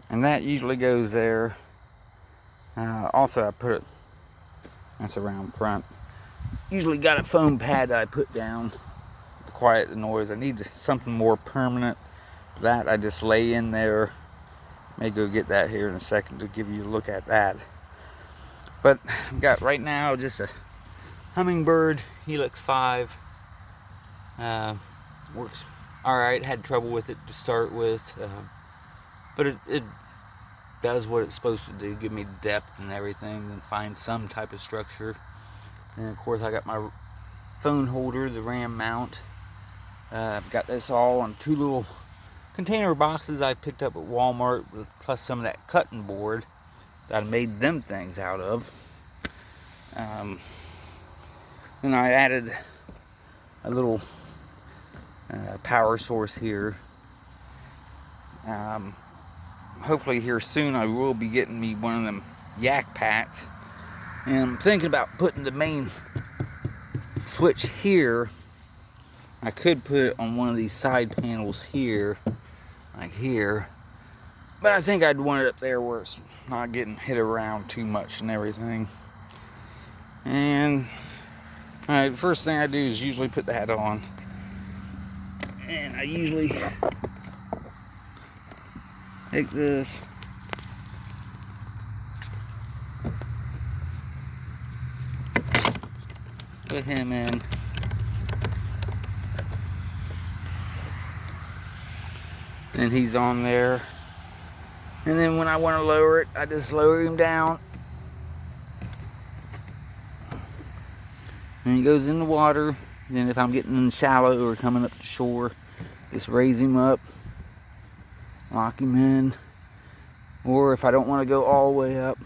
And that usually goes there. Also, I put it, that's around front. Usually got a foam pad that I put down to quiet the noise. I need something more permanent. That I just lay in there. May go get that here in a second to give you a look at that. But I've got right now just a Humminbird Helix 5. Works alright. Had trouble with it to start with. But it does what it's supposed to do. Give me depth and everything. And find some type of structure. And of course I got my phone holder, the RAM mount. I've got this all on 2 little container boxes I picked up at Walmart, plus some of that cutting board that I made them things out of. And I added a little power source here. Hopefully here soon I will be getting me one of them yak pats. And I'm thinking about putting the main switch here. I could put it on one of these side panels here, like here. But I think I'd want it up there where it's not getting hit around too much and everything. And alright, first thing I do is usually put that on. And I usually take this, put him in, and he's on there. And then when I want to lower it, I just lower him down. And he goes in the water. Then if I'm getting in shallow or coming up to shore, just raise him up, lock him in. Or if I don't want to go all the way up,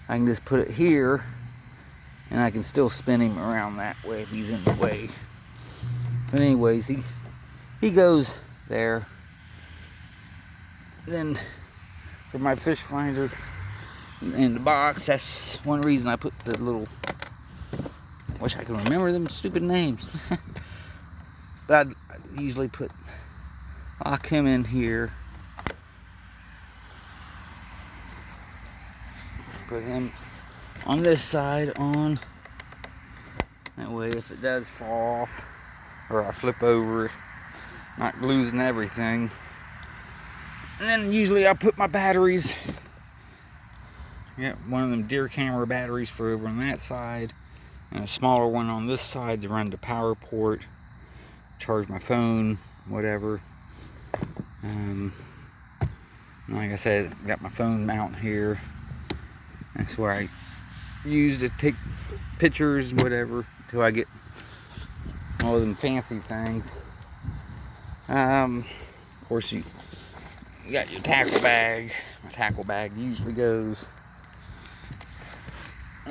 I can just put it here, and I can still spin him around that way if he's in the way. But anyways, he goes there. Then for my fish finder in the box, that's one reason I put the little, wish I could remember them stupid names. But I usually lock him in here. Put him on this side on. That way if it does fall off, or I flip over, not losing everything. And then usually I put my batteries. Got one of them deer camera batteries for over on that side, and a smaller one on this side to run the power port, charge my phone, whatever. Like I said, got my phone mount here. That's where I use to take pictures, whatever, until I get all of them fancy things. Of course, you got your tackle bag. My tackle bag usually goes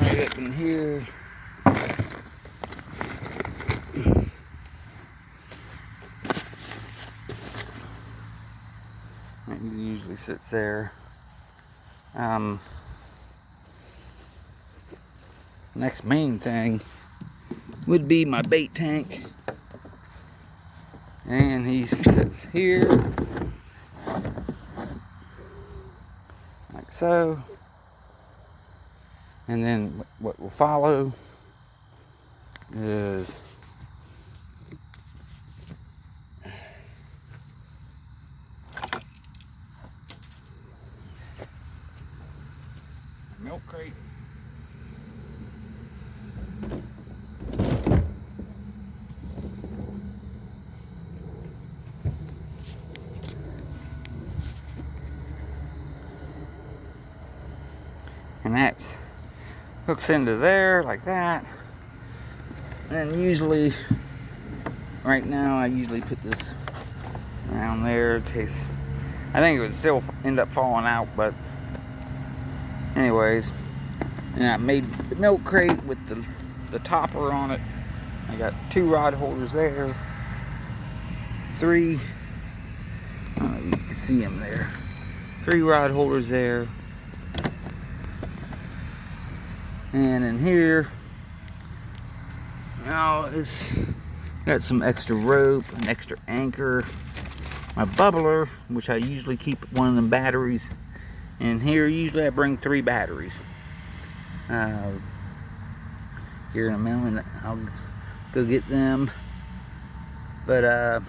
right up in here. It usually sits there. Next main thing would be my bait tank. And he sits here. Like so. And then what will follow is milk crate. And that hooks into there like that. And usually, right now, I usually put this around there in case. I think it would still end up falling out, but anyways. And I made the milk crate with the topper on it. I got 2 rod holders there. 3. You can see them there. 3 rod holders there. And in here, now it's got some extra rope, an extra anchor, my bubbler, which I usually keep one of them batteries And here usually I bring 3 batteries. Here in a moment I'll go get them. But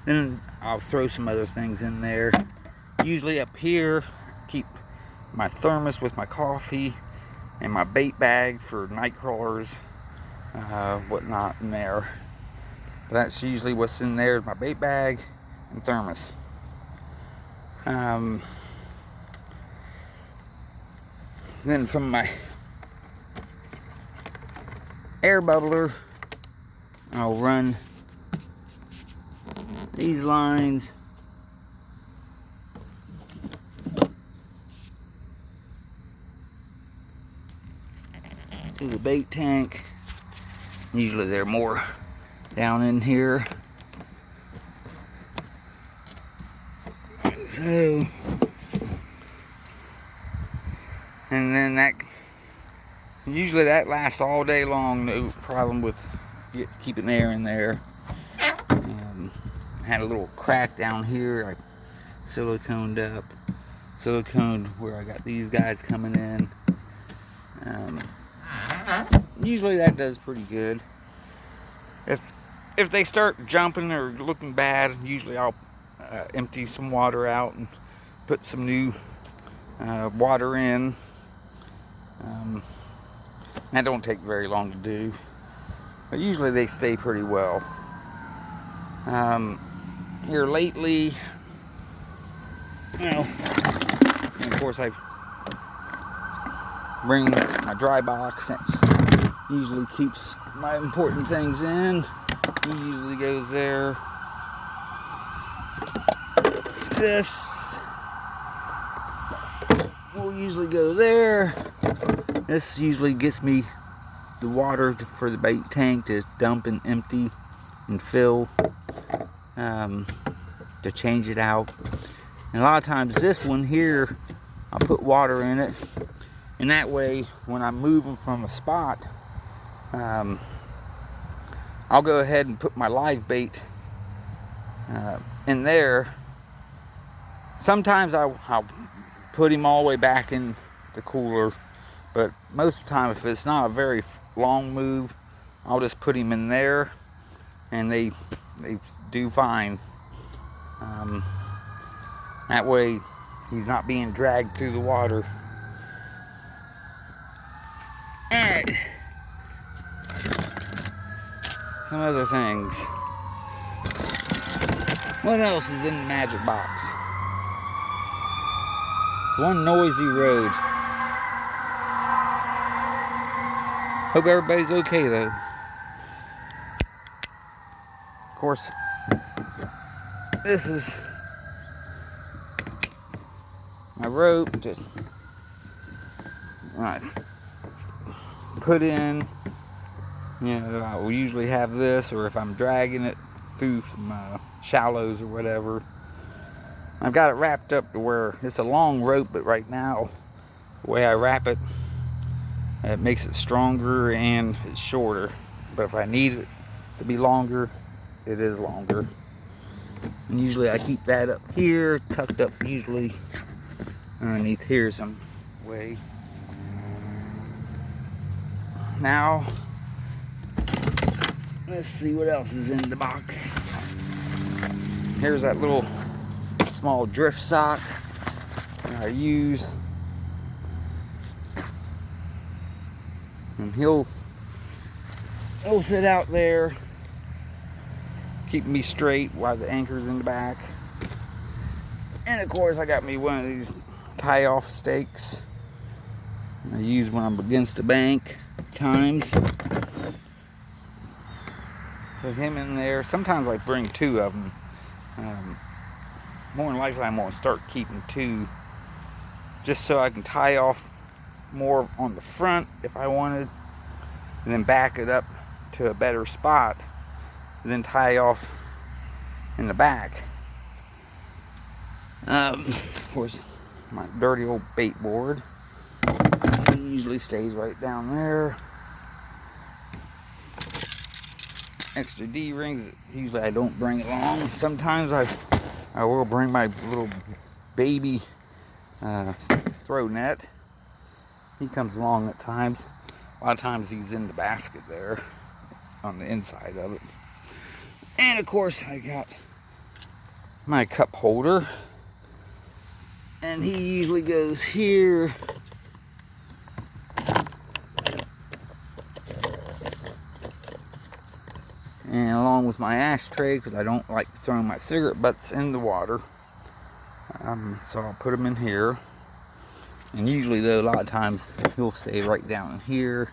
then I'll throw some other things in there. Usually up here, keep my thermos with my coffee and my bait bag for night crawlers, whatnot in there. But that's usually what's in there, my bait bag and thermos. Then from my air bubbler, I'll run these lines to the bait tank. Usually they're more down in here. So, and then usually that lasts all day long. No problem with keeping air in there. Had a little crack down here. I siliconed up. Siliconed where I got these guys coming in. Usually that does pretty good. If they start jumping or looking bad, usually I'll empty some water out and put some new water in. That don't take very long to do, but usually they stay pretty well. Here lately, and of course I bring my dry box that usually keeps my important things in. He usually goes there. This will usually go there. This usually gets me the water for the bait tank to dump and empty and fill, to change it out. And a lot of times this one here, I'll put water in it, and that way when I'm moving from a spot, I'll go ahead and put my live bait in there. Sometimes I'll put him all the way back in the cooler, but most of the time, if it's not a very long move, I'll just put him in there, and they do fine. That way he's not being dragged through the water. Alright, some other things. What else is in the magic box? It's one noisy road. Hope everybody's okay though. Of course, this is my rope to put in. You know, I will usually have this, or if I'm dragging it through some shallows or whatever, I've got it wrapped up to where it's a long rope, but right now the way I wrap it, it makes it stronger and it's shorter. But if I need it to be longer, it is longer. And usually I keep that up here, tucked up usually underneath here some way. Now, let's see what else is in the box. Here's that little small drift sock that I use. And he'll sit out there, keep me straight while the anchor's in the back. And of course I got me one of these tie-off stakes I use when I'm against the bank times. Put him in there. Sometimes I bring 2 of them. More than likely I'm going to start keeping 2, just so I can tie off more on the front if I wanted, and then back it up to a better spot, and then tie off in the back. Of course, my dirty old bait board. It usually stays right down there. Extra D-rings. Usually I don't bring along. Sometimes I will bring my little baby throw net. He comes along at times. A lot of times he's in the basket there on the inside of it. And of course I got my cup holder, and he usually goes here. And along with my ashtray, because I don't like throwing my cigarette butts in the water. So I'll put them in here. And usually though, a lot of times he'll stay right down in here.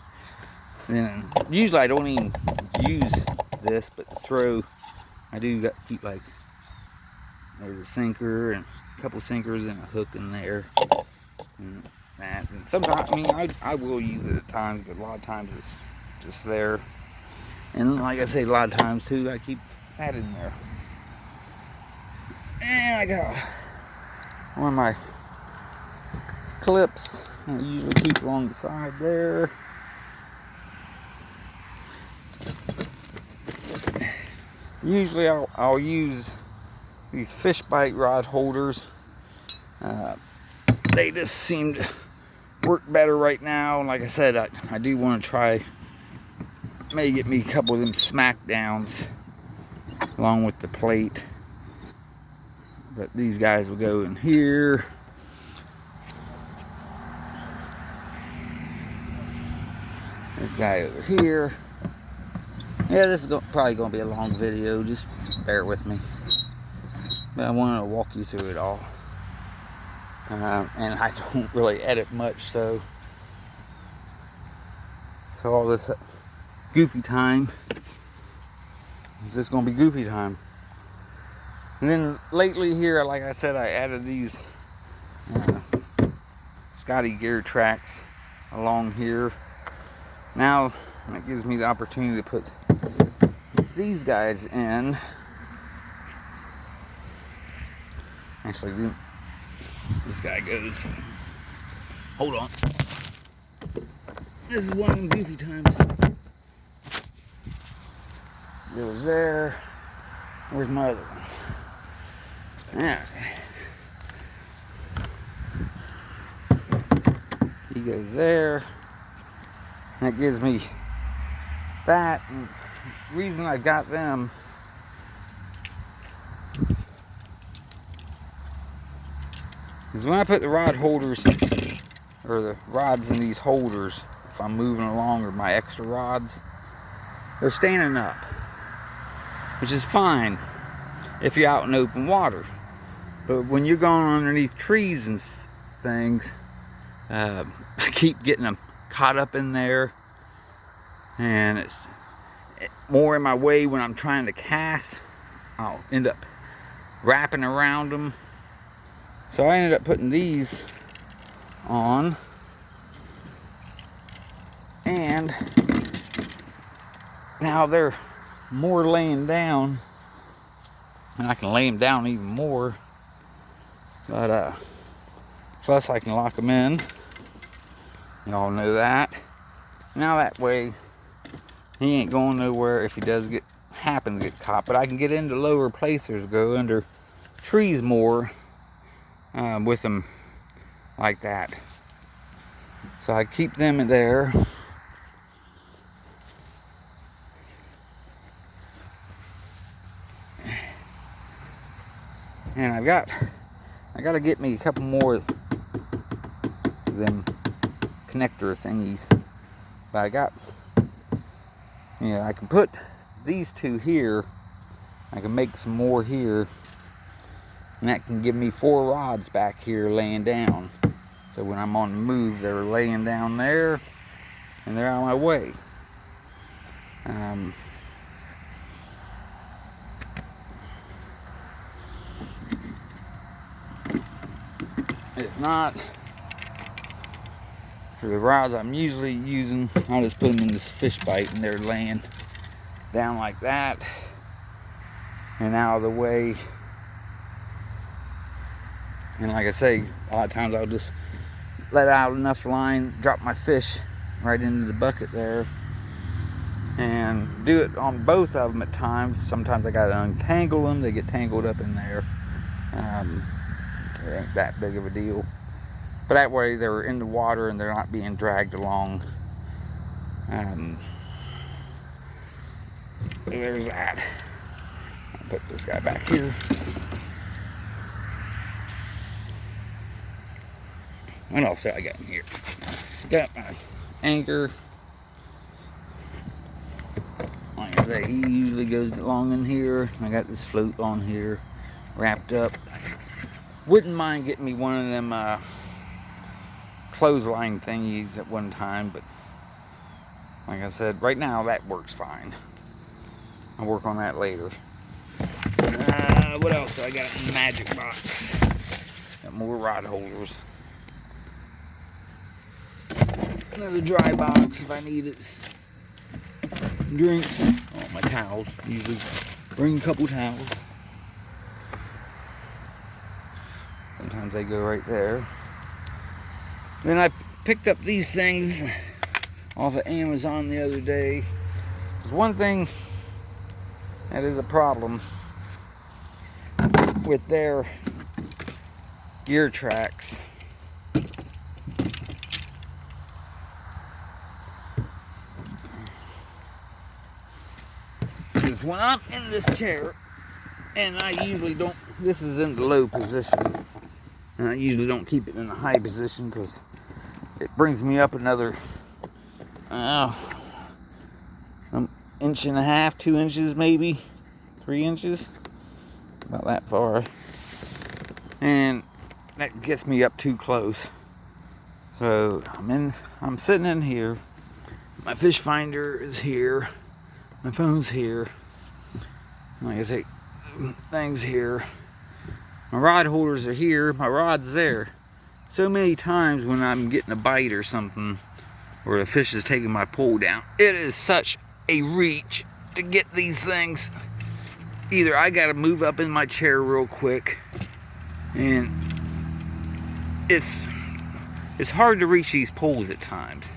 And then usually I don't even use this, but to throw, I do got to keep, like, there's a sinker and a couple sinkers and a hook in there. And that. And sometimes, I mean, I will use it at times, but a lot of times it's just there. And like I say, a lot of times too, I keep that in there. And I got one of my clips I usually keep along the side there. Usually I'll use these fish bite rod holders. They just seem to work better right now. And like I said, I do want to try, maybe get me a couple of them smackdowns along with the plate. But these guys will go in here. This guy over here. Yeah, this is probably going to be a long video. Just bear with me. But I want to walk you through it all. And I don't really edit much, so all this goofy time is just going to be goofy time. And then lately here, like I said, I added these Scotty gear tracks along here. Now that gives me the opportunity to put these guys in. Actually, this guy goes, hold on. This is one of them goofy times. Goes there. Where's my other one? Yeah. He goes there. That gives me that. And the reason I got them is when I put the rod holders, or the rods in these holders, if I'm moving along, or my extra rods, they're standing up, which is fine if you're out in open water. But when you're going underneath trees and things, I keep getting them caught up in there, and it's more in my way when I'm trying to cast. I'll end up wrapping around them. So I ended up putting these on, and now they're more laying down, and I can lay them down even more. But plus I can lock them in. Y'all know that. Now that way he ain't going nowhere if he does happen to get caught. But I can get into lower places, go under trees more with them like that. So I keep them in there. And I got to get me a couple more of them connector thingies. But I got, I can put these two here. I can make some more here. And that can give me 4 rods back here laying down. So when I'm on the move, they're laying down there and they're out of my way. If not, for the rods I'm usually using, I'll just put them in this fish bite and they're laying down like that and out of the way. And like I say, a lot of times I'll just let out enough line, drop my fish right into the bucket there, and do it on both of them at times. Sometimes I gotta untangle them, they get tangled up in there. It ain't that big of a deal. But that way they're in the water and they're not being dragged along. There's that. I'll put this guy back here. What else do I got in here? Got my anchor. Like I say, he usually goes along in here. I got this float on here, wrapped up. Wouldn't mind getting me one of them clothesline thingies at one time, but like I said, right now that works fine. I'll work on that later. What else do I got in the magic box? Got more rod holders. Another dry box if I need it. Drinks. Oh, my towels. Usually bring a couple towels. Sometimes they go right there. Then I picked up these things off of Amazon the other day. There's one thing that is a problem with their gear tracks. Because when I'm in this chair, and I usually don't, this is in the low position, and I usually don't keep it in a high position because it brings me up another an inch and a half, 2 inches maybe, 3 inches, about that far, and that gets me up too close. So I'm sitting in here, my fish finder is here, my phone's here, like I say, things here, my rod holders are here, my rod's there. So many times when I'm getting a bite or something, or the fish is taking my pole down, it is such a reach to get these things. Either I gotta move up in my chair real quick, and it's hard to reach these poles at times.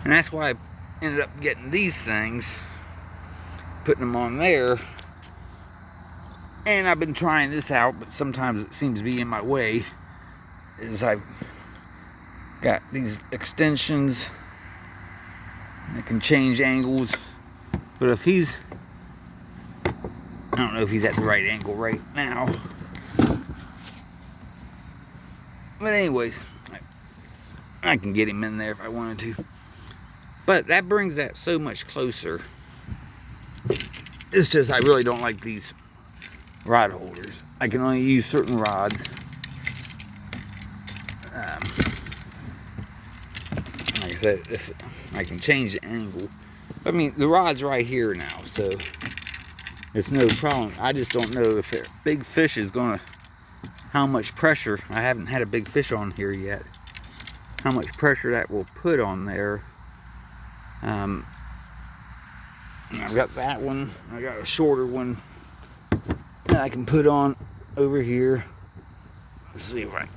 And that's why I ended up getting these things, putting them on there. And I've been trying this out, but sometimes it seems to be in my way. Is I've got these extensions that can change angles, but if he's, I don't know if he's at the right angle right now, but anyways, I can get him in there if I wanted to. But that brings that so much closer. It's just I really don't like these rod holders. I can only use certain rods. Like I said, if I can change the angle. I mean, the rod's right here now, so it's no problem. I just don't know if a big fish is gonna, how much pressure, I haven't had a big fish on here yet, how much pressure that will put on there. I've got that one, I got a shorter one that I can put on over here. Let's see if I can,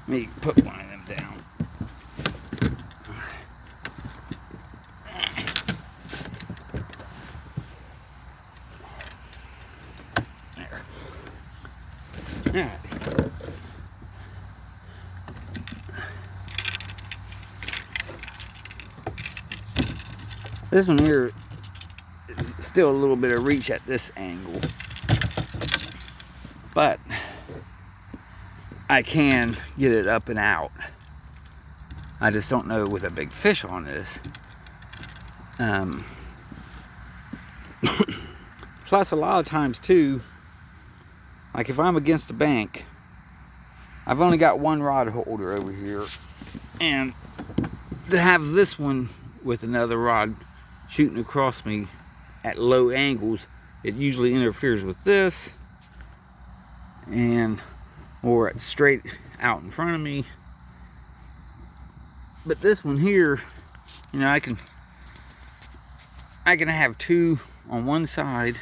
let me put one of them down. There. Alright. This one here is still a little bit of reach at this angle, but I can get it up and out. I just don't know with a big fish on this. Plus, a lot of times too, like if I'm against the bank, I've only got one rod holder over here, and to have this one with another rod shooting across me at low angles, it usually interferes with this, and or it's straight out in front of me. But this one here, you know, I can have two on one side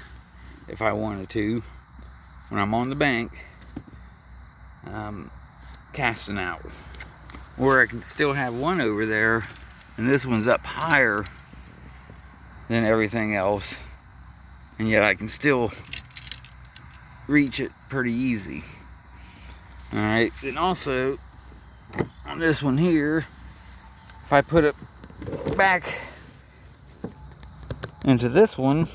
if I wanted to when I'm on the bank, casting out, or I can still have one over there and this one's up higher than everything else, and yet I can still reach it pretty easy. Alright, and also on this one here, if I put it back into this one,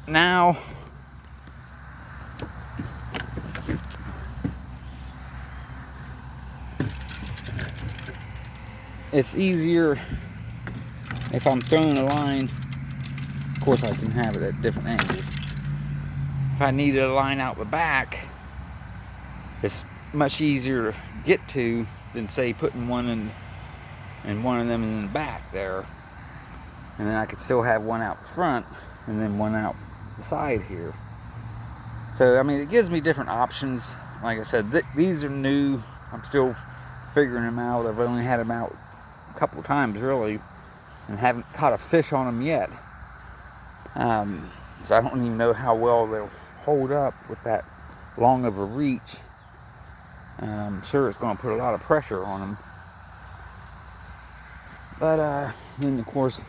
now it's easier if I'm throwing a line. Of course, I can have it at different angles. If I needed a line out the back, it's much easier to get to than, say, putting one in and one of them in the back there. And then I could still have one out front and then one out the side here. So, I mean, it gives me different options. Like I said, these are new. I'm still figuring them out. I've only had them out a couple of times, really, and haven't caught a fish on them yet. So I don't even know how well they'll hold up with that long of a reach. I'm sure it's going to put a lot of pressure on them. But then, of course,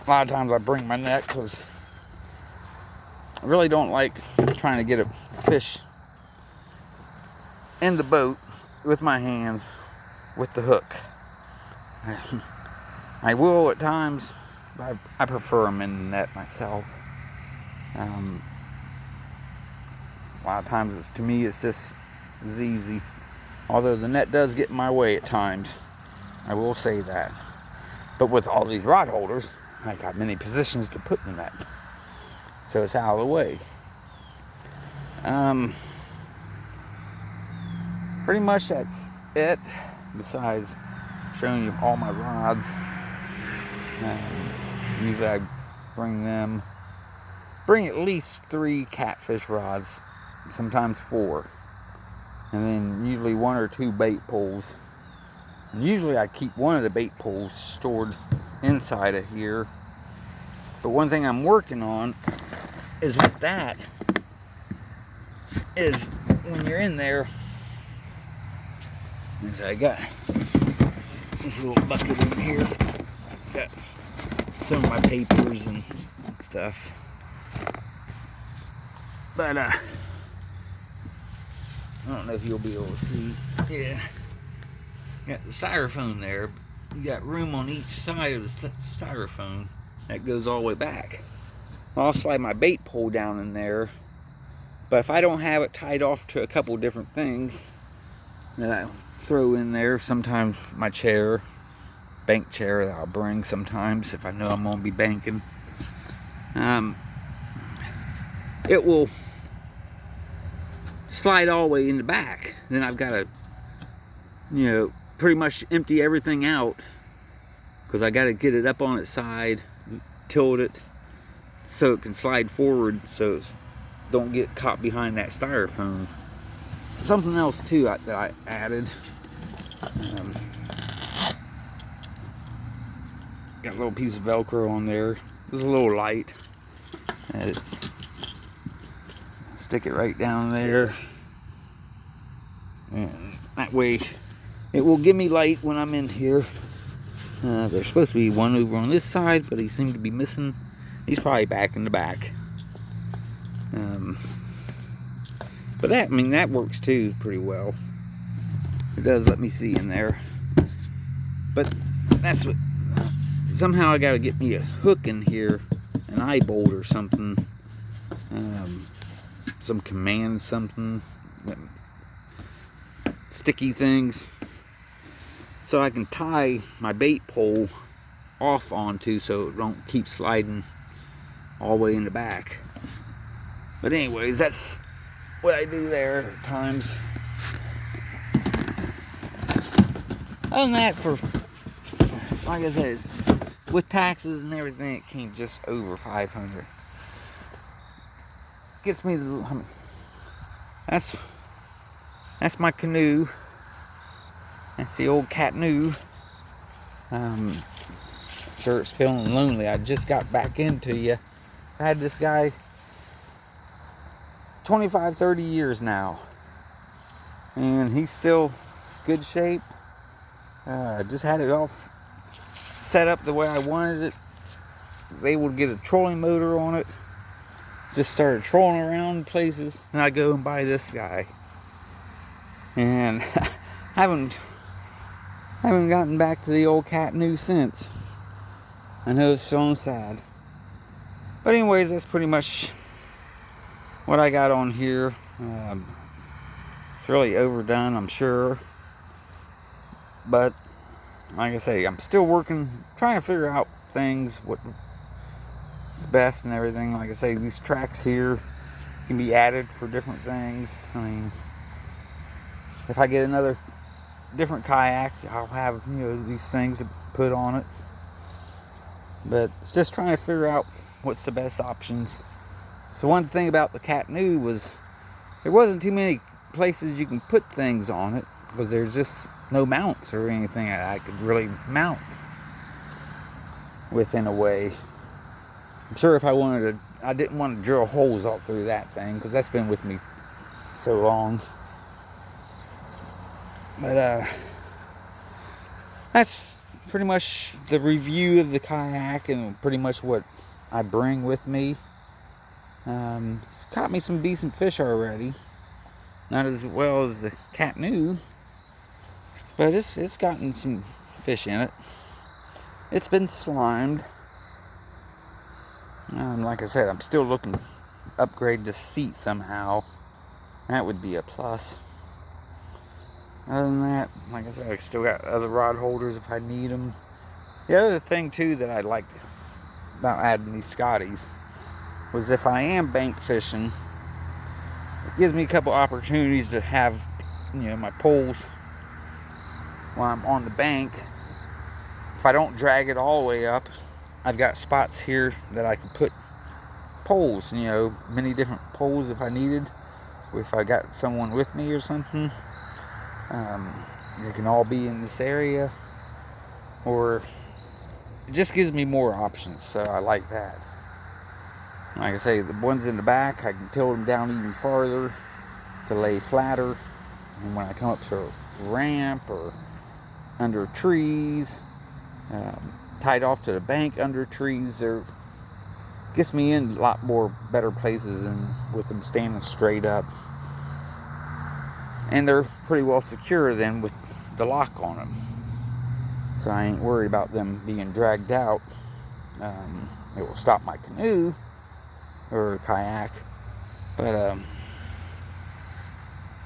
a lot of times I bring my net because I really don't like trying to get a fish in the boat with my hands with the hook. I will at times, but I prefer them in the net myself. A lot of times, to me, it's just as easy. Although the net does get in my way at times, I will say that. But with all these rod holders, I got many positions to put in the net, so it's out of the way. Pretty much that's it. Besides showing you all my rods, usually I bring at least 3 catfish rods, sometimes 4, and then usually 1 or 2 bait poles. And usually I keep one of the bait poles stored inside of here. But one thing I'm working on is with that is when you're in there, is I got this little bucket in here. It's got some of my papers and stuff. But I don't know if you'll be able to see. Yeah, got the styrofoam there. You got room on each side of the styrofoam that goes all the way back. I'll slide my bait pole down in there, but if I don't have it tied off to a couple different things, then I throw in there sometimes my chair, bank chair that I'll bring sometimes if I know I'm going to be banking. It will slide all the way in the back. Then I've got to, pretty much empty everything out, because I got to get it up on its side, tilt it so it can slide forward, so it don't get caught behind that styrofoam. Something else too that I added, got a little piece of Velcro on there. It's a little light. Stick it right down there, and that way it will give me light when I'm in here. There's supposed to be one over on this side, but he seemed to be missing. He's probably back in the back. But that works too pretty well. It does let me see in there. But that's what, somehow I gotta get me a hook in here, an eye bolt or something. Some command something. Sticky things. So I can tie my bait pole off onto, so it don't keep sliding all the way in the back. But anyways, that's what I do there at times. Other than that, like I said, with taxes and everything, it came just over $500. Gets me that's my canoe. That's the old Canoe. Sure, it's feeling lonely. I just got back into you. I had this guy 25, 30 years now, and he's still good shape. Just had it all set up the way I wanted it. Was able to get a trolling motor on it, just started trolling around places, and I go and buy this guy. And I haven't gotten back to the old Kathnu since. I know it's feeling sad. But anyways, that's pretty much what I got on here. It's really overdone, I'm sure. But like I say, I'm still working, trying to figure out things, what's best and everything. Like I say, these tracks here can be added for different things. I mean, if I get another different kayak, I'll have, you know, these things to put on it. But it's just trying to figure out what's the best options. So one thing about the Kathnu was there wasn't too many places you can put things on it, because there's just no mounts or anything I could really mount with in a way. I'm sure if I wanted to, I didn't want to drill holes all through that thing, because that's been with me so long. But that's pretty much the review of the kayak and pretty much what I bring with me. It's caught me some decent fish already. Not as well as the Kathnu, but it's gotten some fish in it. It's been slimed. Like I said, I'm still looking to upgrade the seat somehow. That would be a plus. Other than that, like I said, I still got other rod holders if I need them. The other thing too that I liked about adding these Scotties was if I am bank fishing, it gives me a couple opportunities to have, you know, my poles while I'm on the bank. If I don't drag it all the way up, I've got spots here that I can put poles, you know, many different poles if I needed. If I got someone with me or something, they can all be in this area, or it just gives me more options, so I like that. Like I say, the ones in the back, I can tilt them down even farther to lay flatter. And when I come up to a ramp or under trees, tied off to the bank under trees, there gets me in a lot more better places than with them standing straight up. And they're pretty well secure then with the lock on them, so I ain't worried about them being dragged out. It will stop my canoe or kayak, but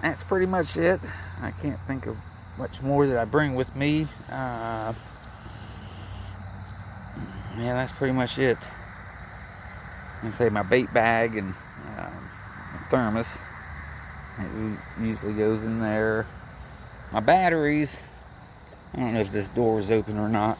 that's pretty much it. I can't think of much more that I bring with me. Yeah, that's pretty much it. I say my bait bag and my thermos, it usually goes in there. My batteries, I don't know if this door is open or not.